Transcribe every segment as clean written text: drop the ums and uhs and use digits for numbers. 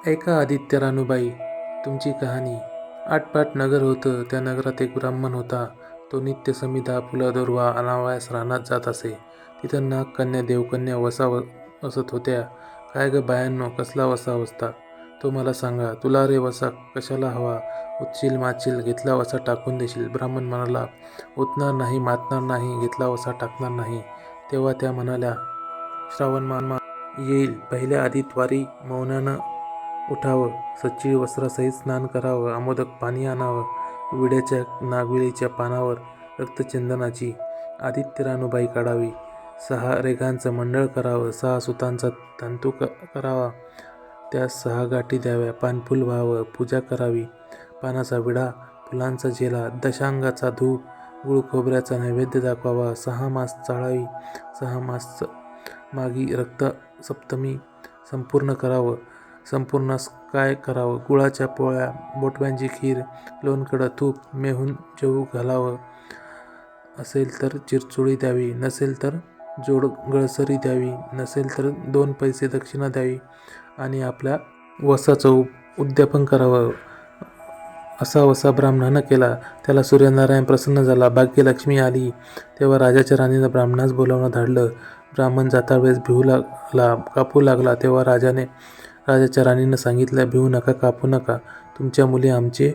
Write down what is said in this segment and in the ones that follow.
ऐका आदित्य रानूबाई, तुमची कहाणी. आटपाट नगर होतं. त्या नगरात एक ब्राह्मण होता. तो नित्य समिधा, फुलं दुर्वा अनावयास रानात जात असे. तिथं नागकन्या, देवकन्या वसत होत्या. काय ग बायांनो, कसला वसा वसता? तो मला सांगा. तुला रे वसा कशाला हवा? उठशील, माचशील, घेतला वसा टाकून देशील. ब्राह्मण म्हणाला, ओतणार नाही, मातणार नाही, घेतला वसा टाकणार नाही. तेव्हा त्या म्हणाल्या, श्रावण मान येईल, पहिल्या आदितवारी मौनानं उठावं, सच्चिळ वस्त्रासहित स्नान करावं, आमोदक पाणी आणावं, विड्याच्या नागवेलीच्या पानावर रक्तचंदनाची आदित्य रानूबाई काढावी, 6 रेघांचं मंडळ करावं, 6 सुतांचा तंतू करावा, त्यास 6 गाठी द्याव्या, पानफुल व्हावं, पूजा करावी, पानाचा विडा, फुलांचा झेला, दशांगाचा धूप, गुळ खोबऱ्याचा नैवेद्य दाखवावा, 6 मास चाळावी, 6 मास मागी रक्त सप्तमी संपूर्ण करावं. संपूर्णास काय करावं? गुळाच्या पोळ्या, बोटव्यांची खीर, लोणकढं तूप, मेहून जेवू घालावं. असेल तर चिरचोळी द्यावी, नसेल तर जोड गळसरी द्यावी, नसेल तर 2 पैसे दक्षिणा द्यावी आणि आपल्या वसाचं उद्यापन करावं. असा वसा ब्राह्मणानं केला. त्याला सूर्यनारायण प्रसन्न झाला. भाग्यलक्ष्मी आली. तेव्हा राजाच्या राणीनं ब्राह्मणास बोलावणं धाडलं. ब्राह्मण जातावेळेस भिवू लागला, कापू लागला. तेव्हा राजाच्या राणीनं सांगितलं, भिवू नका, कापू नका. तुमच्या मुली आमचे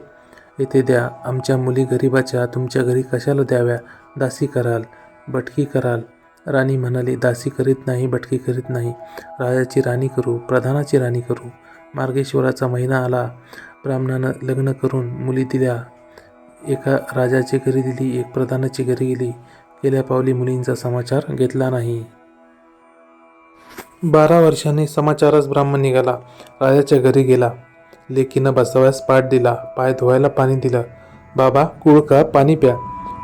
येथे द्या. आमच्या मुली गरिबाच्या तुमच्या घरी कशाला द्याव्या? दासी कराल, भटकी कराल. राणी म्हणाली, दासी करीत नाही, भटकी करीत नाही. राजाची राणी करू, प्रधानाची राणी करू. मार्गशिराचा महिना आला. ब्राह्मणानं लग्न करून मुली दिल्या. एका राजाच्या घरी दिली, एक प्रधानाच्या घरी गेली. गेल्या पावली मुलींचा समाचार घेतला नाही. 12 वर्षांनी समाचारच ब्राह्मण निघाला. राजाच्या घरी गेला. लेकीनं बसावयास पाट दिला, पाय धुवायला पाणी दिलं. बाबा, गुळ खा, पाणी प्या.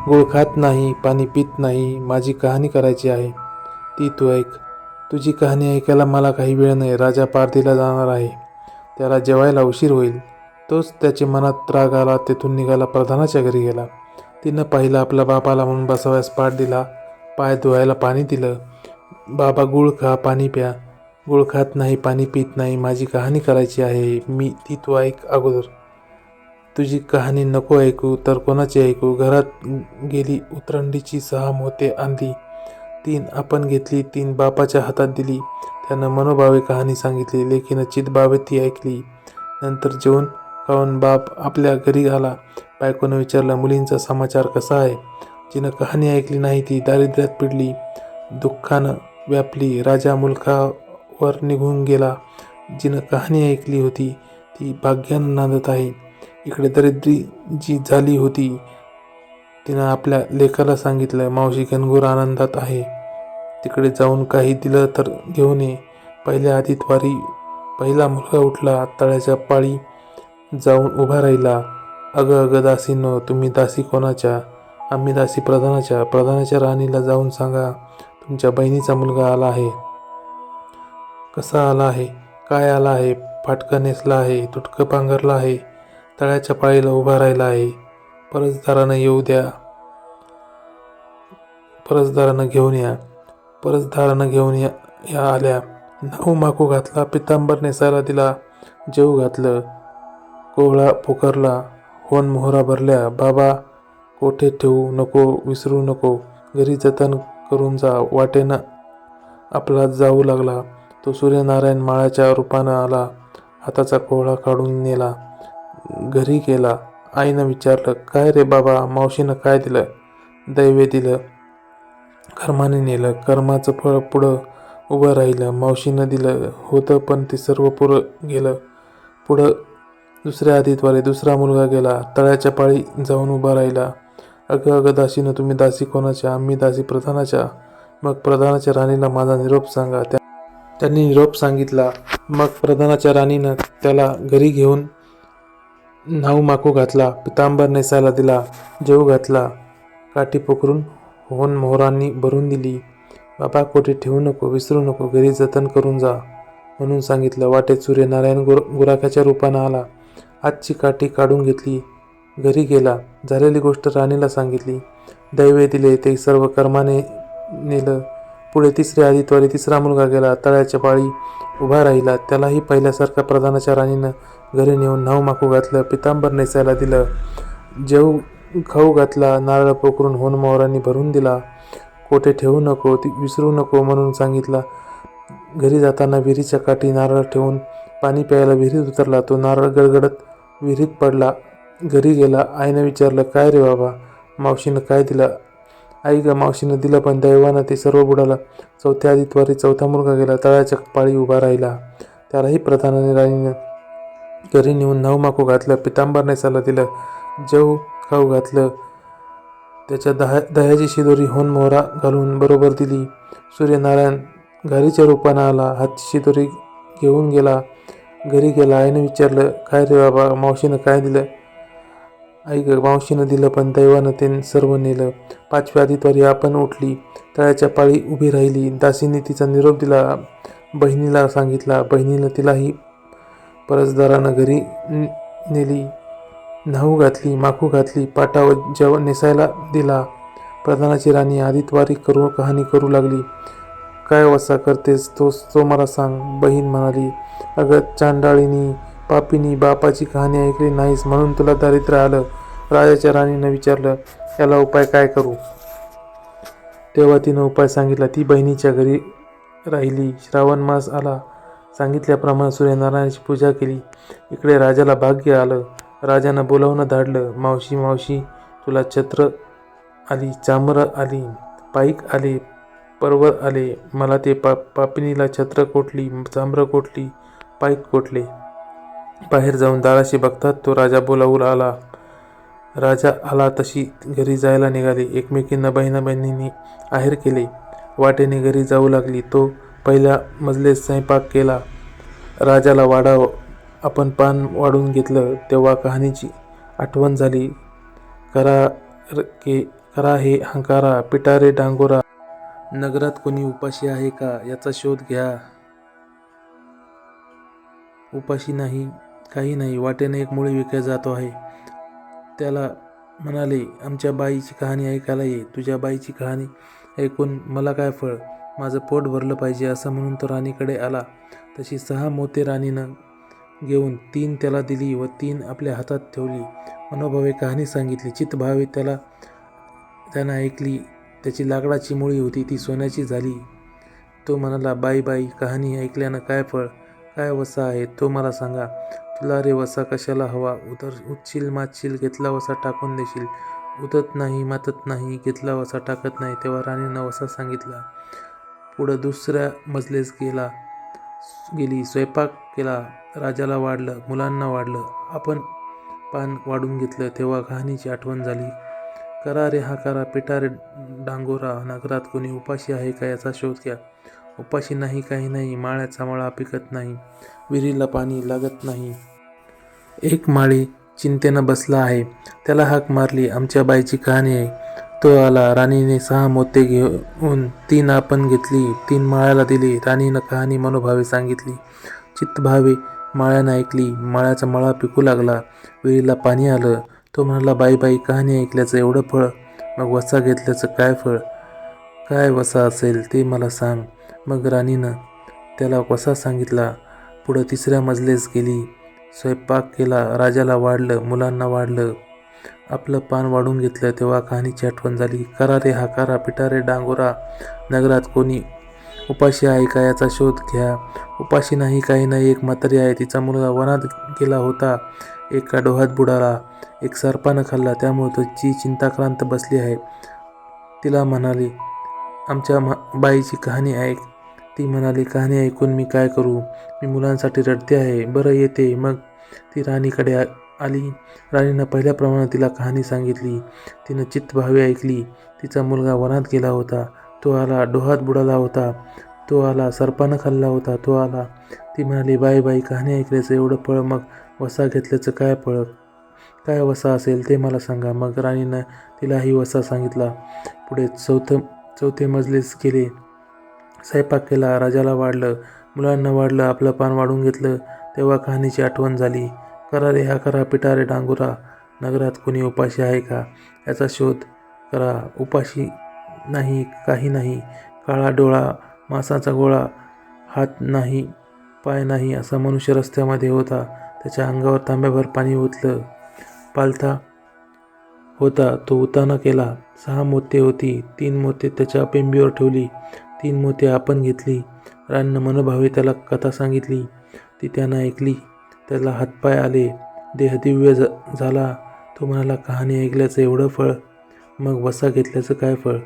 गुळ खात नाही, पाणी पित नाही. माझी कहाणी करायची आहे, ती तू ऐक. तुझी कहाणी ऐकायला मला काही वेळ नाही. राजा पारधीला जाणार आहे, त्याला जेवायला उशीर होईल. तोच त्याच्या मनात राग आला. तेथून निघाला, प्रधानाच्या घरी गेला. तिनं पाहिलं, आपला बाप आला म्हणून बसावयास पाट दिला, पाय धुवायला पाणी दिलं. बाबा, गुळ खा, पाणी प्या. गुळ खात नाही, पाणी पित नाही. माझी कहाणी करायची आहे, ती तू ऐक अगोदर. तुझी कहाणी नको ऐकू तर कोणाची ऐकू? घरात गेली, उतरंडीची 6 मोते आणली. 3 आपण घेतली, 3 बापाच्या हातात दिली. त्यानं मनोभावे कहाणी सांगितली. लेकीनं चितभावे ती ऐकली. नंतर जेवून खाऊन बाप आपल्या घरी आला. बायकोनं विचारलं, मुलींचा समाचार कसा आहे? जिनं कहाणी ऐकली नाही ती दारिद्र्यात पिडली, दुःखानं व्यापली. राजा मुलखावर निघून गेला. जिनं कहाणी ऐकली होती ती भाग्यानं नांदत आहे. इकडे दरिद्री जी झाली होती तिनं आपल्या लेकाला सांगितलं, मावशी घनघोर आनंदात आहे. तिकडे जाऊन काही दिलं तर घेऊन ये. पहिल्या आदितवारी पहिला मुलगा उठला. तळ्याच्या पाळी जाऊन उभा राहिला. अगं अगं दासींनो, तुम्ही दासी कोणाच्या? आम्ही दासी प्रधानाच्या. प्रधानाच्या राणीला जाऊन सांगा, तुमच्या बहिणीचा मुलगा आला आहे. कसा आला आहे? काय आला आहे? फाटकं नेसला आहे, तुटकं पांघरला आहे, तळ्याच्या पाळीला उभा राहिला आहे. परसदारानं येऊ द्या. परसदारानं घेऊन या. परसदारानं घेऊन या आल्या. नाऊ माकू घातला, पितांबर नेसायला दिला, जेवू घातलं, कोहळा पोखरला, होन मोहरा भरल्या. बाबा, कोठे ठेवू नको, विसरू नको, घरी जतन करून जा. वाटेनं आपला जाऊ लागला. तो सूर्यनारायण माळ्याच्या रूपानं आला. हाताचा कोहळा काढून नेला. घरी गेला. आईनं विचारलं, काय रे बाबा, मावशीनं काय दिलं? दैवे दिलं, कर्माने नेलं. कर्माचं फळ पुढं उभं राहिलं. मावशीनं दिलं होतं पण ते सर्व पुरं गेलं. पुढं दुसऱ्या आदितवारी दुसरा मुलगा गेला. तळ्याच्या पाळी जाऊन उभा राहिला. अगं अगं दासीनं, तुम्ही दासी कोणाच्या? आम्ही दासी प्रधानाच्या. मग प्रधानाच्या राणीला माझा निरोप सांगा. त्यांनी निरोप सांगितला. मग प्रधानाच्या राणीनं त्याला घरी घेऊन नाऊ माकू घातला, पितांबर नेसायला दिला, जेवू घातला, काठी पोखरून होन मोहरांनी भरून दिली. बाबा, कोठे ठेवू नको, विसरू नको, घरी जतन करून जा म्हणून सांगितलं. वाटेत सूर्यनारायण गुराख्याच्या रूपानं आला. हातची काठी काढून घेतली. घरी गेला. झालेली गोष्ट राणीला सांगितली. दैवे दिले, ते सर्व कर्माने नेलं. पुढे तिसरे आदित्यवारी तिसरा मुलगा गेला. तळ्याच्या पाळी उभा राहिला. त्यालाही पहिल्यासारखा प्रधानाच्या राणीनं घरी नेऊन न्हाऊ घातलं, पितांबर नेसायला दिलं, जेवू खाऊ घातला, नारळ पोखरून होनमोहरांनी भरून दिला. कोठे ठेवू नको, ती विसरू नको म्हणून सांगितला. घरी जाताना विहिरीच्या काठी नारळ ठेवून पाणी प्यायला विहिरीत उतरला. तो नारळ गडगडत विहिरीत पडला. घरी गेला. आईनं विचारलं, काय रे बाबा, मावशीनं काय दिलं? आई ग, मावशीनं दिलं, पण दैवानं ते सर्व बुडालं. चौथ्या आदित्यवारी चौथा मुलगा गेला. तळ्याच्या पाळी उभा राहिला. त्यालाही प्रधानाने राणीनं घरी नेऊन न्हाऊ घातलं, पितांबर नेसायला दिलं, जेवू खाऊ घातलं. त्याच्या दह्याची शिदोरी होनमोहरा घालून बरोबर दिली. सूर्यनारायण घारीच्या रूपानं आला. हातची शिदोरी घेऊन गेला. घरी गेला. आईनं विचारलं, काय रे बाबा, मावशीनं काय दिलं? आई ग, मावशीनं दिलं, पण दैवानं ते सर्व नेलं. पाचव्या आदित्यवारी आपण उठली. तळ्याच्या पाळी उभी राहिली. दासीने तिचा निरोप दिला. बहिणीला सांगितला. बहिणीनं तिलाही परसदारानं घरी नेली. न्हाऊ घातली, माखू घातली, पाटावर जेवण नेसायला दिला. प्रधानाची राणी आदित्यवारी कहाणी करू लागली. काय वसा करतेस तो मला सांग. बहीण म्हणाली, अगं चांडाळीनी, पापीनी, बापाची कहाणी ऐकली नाहीस म्हणून तुला दारिद्र्य आलं. राजाच्या राणीनं विचारलं, याला उपाय काय करू? तेव्हा तिनं उपाय सांगितला. ती बहिणीच्या घरी राहिली. श्रावण मास आला. सांगितल्याप्रमाणे सूर्यनारायणाची पूजा केली. इकडे राजाला भाग्य आलं. राजानं बोलावून धाडलं, मावशी मावशी, तुला छत्र आली, चामरं आली, पाईक आले, परवर आले. मला ते पापिनीला छत्र कोटली, चामरं कोटली, पाईक कोटले. बाहेर जाऊन दाराशी बघतात तो राजा बोलावू आला. राजा आला तशी घरी जायला निघाली. एकमेकींना बहिणींनी आहेर केले. वाटेने घरी जाऊ लागली. तो पहिल्या मजलेत स्वयंपाक केला. राजाला वाढाव आपण पान वाढून घेतलं. तेव्हा कहाणीची आठवण झाली. करा हे हंकारा, पिटा रे डांगोरा. नगरात कोणी उपाशी आहे का, याचा शोध घ्या. उपाशी नाही, काही नाही. वाटेने एक मुळी विकायला जातो आहे. त्याला म्हणाले, आमच्या बाईची कहाणी ऐकायला ये. तुझ्या बाईची कहाणी ऐकून मला काय फळ, माझं पोट भरलं पाहिजे असं म्हणून तो राणीकडे आला. तशी 6 मोते राणीनं घेऊन 3 त्याला दिली व 3 आपल्या हातात ठेवली. मनोभावे कहाणी सांगितली. चित्तभावे त्यानं ऐकली. त्याची लाकडाची मुळी होती, ती सोन्याची झाली. तो म्हणाला, बाई, कहाणी ऐकल्यानं काय फळ, काय वसा आहे तो मला सांगा. तुला रे वसा कशाला हवा? उठशील माचशील, घेतला वसा टाकून देशील. उतत नाही मातत नाही, घेतला वसा टाकत नाही. तेव्हा राणीनं वसा सांगितला. पुढं दुसऱ्या मजलेस गेली. स्वयंपाक केला. राजाला वाढलं, मुलांना वाढलं, आपण पान वाढून घेतलं. तेव्हा कहाणीची आठवण झाली. करा रे हंकारा, पिटा रे डांगोरा. नगरात कोणी उपाशी आहे का, याचा शोध घ्या. उपाशी नाही, काही नाही. माळ्याचा मळा पिकत नाही, विहिरीला पाणी लागत नाही. एक माळी चिंतेनं बसला आहे. त्याला हाक मारली. आमच्या बाईची कहाणी आहे. तो आला. राणीने 6 मोते घेऊन 3 आपण घेतली, 3 माळ्याला दिली. राणीनं कहाणी मनोभावे सांगितली. चित्तभावे माळ्यानं ऐकली. माळ्याचा मळा पिकू लागला. विहिरीला पाणी आलं. तो म्हणाला, बाई, कहाणी ऐकल्याचं एवढं फळ, मग वसा घेतल्याचं काय फळ? काय वसा असेल ते मला सांग. मग राणीनं त्याला वसा सांगितला. पुढं तिसऱ्या मजलेस गेली. स्वयंपाक केला. राजाला वाढलं, मुलांना वाढलं, आपलं पान वाढून घेतलं. तेव्हा कहाणीची आठवण झाली. करा रे हंकारा, पिटा रे डांगोरा. नगरात कोणी उपाशी आहे का, याचा शोध घ्या. उपाशी नाही, काही नाही. एक म्हातारी आहे. तिचा मुलगा वनात गेला होता. एका डोहात बुडाला. एक सर्पानं खाल्ला. त्यामुळे तिची चिंताक्रांत बसली आहे. तिला म्हणाली, आमच्या बाईची कहाणी ऐक. ती म्हणाली, कहाणी ऐकून मी काय करू? मी मुलांसाठी रडते आहे. बरं, येते. मग ती राणीकडे आली. राणीनं पहिल्याप्रमाणे तिला कहाणी सांगितली. तिनं चित्तभावे ऐकली. तिचा मुलगा वनात गेला होता. तो आला. डोहात बुडाला होता. तो आला. सर्पानं खाल्ला होता. तो आला. ती म्हणाली, बाई, कहाणी ऐकल्याचं एवढं फळ, मग वसा घेतल्याचं काय फळ? काय वसा असेल ते मला सांगा. मग राणीनं तिलाही वसा सांगितला. पुढे चौथे मजलेस गेले. स्वयंपाक केला. राजाला वाढलं, मुलांना वाढलं, आपलं पान वाढून घेतलं. तेव्हा कहाणीची आठवण झाली. करा रे हंकारा, पिटा रे डांगोरा. नगरात कोणी उपाशी आहे का, याचा शोध करा. उपाशी नाही, काही नाही. काळा डोळा, मांसाचा गोळा, हात नाही पाय नाही असा मनुष्य रस्त्यामध्ये होता. त्याच्या अंगावर तांब्याभर पाणी ओतलं. पालथा होता तो उताना केला. 6 मोती होती. 3 मोती त्याच्या पेंबीवर ठेवली. 3 मोती आपण घेतली. राणीनं मनोभावे त्याला कथा सांगितली. ती त्यानं ऐकली. त्याला हातपाय आले. देह दिव्य झाला. तो म्हणाला, कहाणी ऐकल्याचं एवढं फळ, मग वसा घेतल्याचं काय फळ?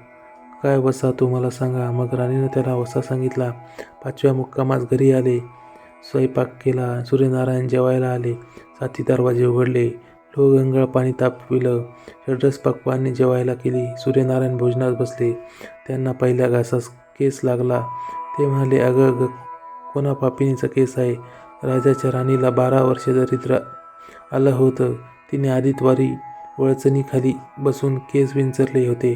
काय वसा तो मला सांगा. मग राणीनं त्याला वसा सांगितला. 5व्या मुक्कामास घरी आले. स्वयंपाक केला. सूर्यनारायण जेवायला आले. 7 दरवाजे उघडले. लोहगंगाळ पाणी तापविलं. षड्रस पक्वान्ने जेवायला केली. सूर्यनारायण भोजनास बसले. त्यांना पहिल्या घासास केस लागला. ते म्हणाले, अगं अगं, कोणा पापिनीचा केस आहे? राजाच्या राणीला 12 वर्षे दरिद्र आलं होतं. तिने आदितवारी वळचणीखाली बसून केस विंचरले होते.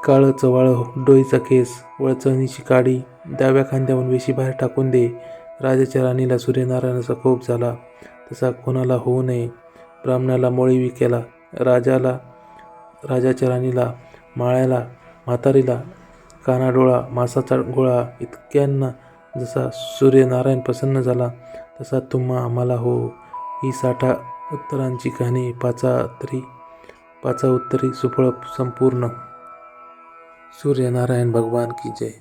काळं चवाळं डोईचा केस, वळचणीची काडी, डाव्या खांद्याहून वेशी बाहेर टाकून दे. राजाच्या राणीला सूर्यनारायणाचा कोप झाला. तसा कोणाला होऊ नये. ब्राह्मणाला मोळीवी केला. राजाच्या राणीला, माळ्याला, म्हातारीला कानाडोळा, मांसाचा गोळा इतक्यांना जसा सूर्यनारायण प्रसन्न झाला, तसा तुम्हा आम्हाला हो. ही 60 उत्तरांची कहाणी 5 उत्तरी सुफळ संपूर्ण. सूर्यनारायण भगवान की जय.